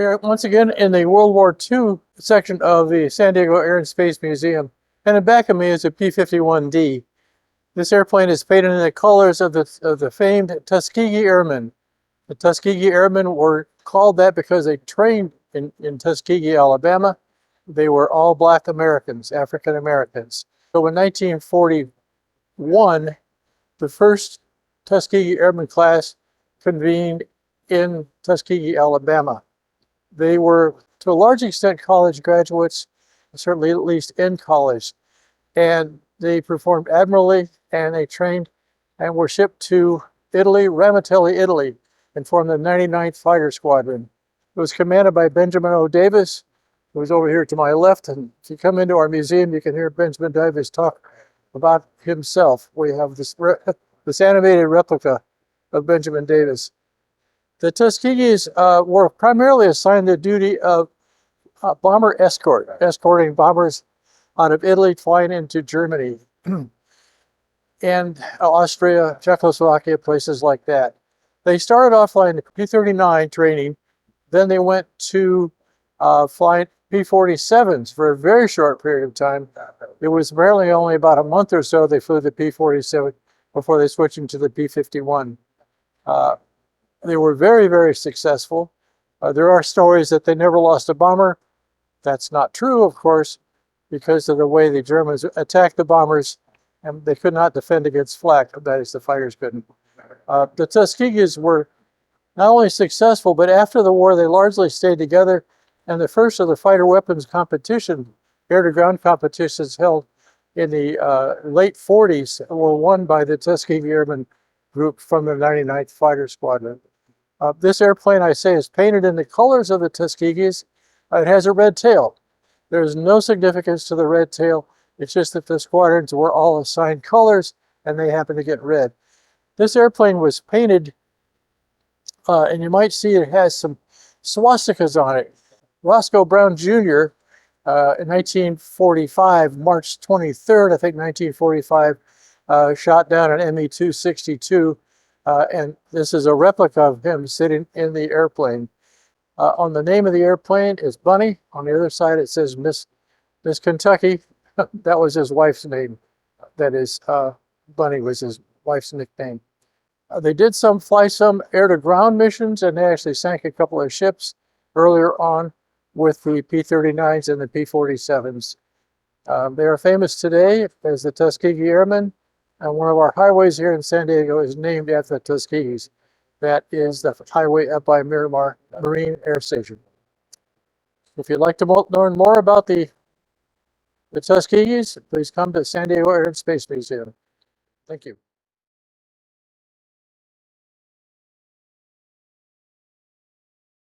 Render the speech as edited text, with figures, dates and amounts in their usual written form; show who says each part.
Speaker 1: We are once again in the World War II section of the San Diego Air and Space Museum. And in back of me is a P-51D. This airplane is painted in the colors of the famed Tuskegee Airmen. The Tuskegee Airmen were called that because they trained in Tuskegee, Alabama. They were all Black Americans, African Americans. So in 1941, the first Tuskegee Airman class convened in Tuskegee, Alabama. They were, to a large extent, college graduates, certainly at least in college. And they performed admirably, and they trained and were shipped to Italy, Ramitelli, Italy, and formed the 99th Fighter Squadron. It was commanded by Benjamin O. Davis, who is over here to my left. And if you come into our museum, you can hear Benjamin Davis talk about himself. We have this animated replica of Benjamin Davis. The Tuskegees were primarily assigned the duty of bomber escorting bombers out of Italy, flying into Germany and Austria, Czechoslovakia, places like that. They started off flying the P-39 training, then they went to flying P-47s for a very short period of time. It was barely only about a month or so they flew the P-47 before they switched into the P-51. They were very, very successful. There are stories that they never lost a bomber. That's not true, of course, because of the way the Germans attacked the bombers, and they could not defend against flak. That is, the fighters couldn't. The Tuskegees were not only successful, but after the war, they largely stayed together, and the first of the fighter weapons competition, air-to-ground competitions held in the late 40s, were won by the Tuskegee Airmen group from the 99th Fighter Squadron. This airplane, I say, is painted in the colors of the Tuskegees. It has a red tail. There's no significance to the red tail. It's just that the squadrons were all assigned colors, and they happen to get red. This airplane was painted, and you might see it has some swastikas on it. Roscoe Brown Jr., in 1945, March 23rd, I think 1945, shot down an Me-262. And this is a replica of him sitting in the airplane. On the name of the airplane is Bunny. On the other side it says Miss Kentucky. That was his wife's name. That is, Bunny was his wife's nickname. They did fly some air-to-ground missions, and they actually sank a couple of ships earlier on with the P-39s and the P-47s. They are famous today as the Tuskegee Airmen. And one of our highways here in San Diego is named after the Tuskegees. That is the highway up by Miramar Marine Air Station. If you'd like to learn more about the Tuskegees, please come to San Diego Air and Space Museum. Thank you.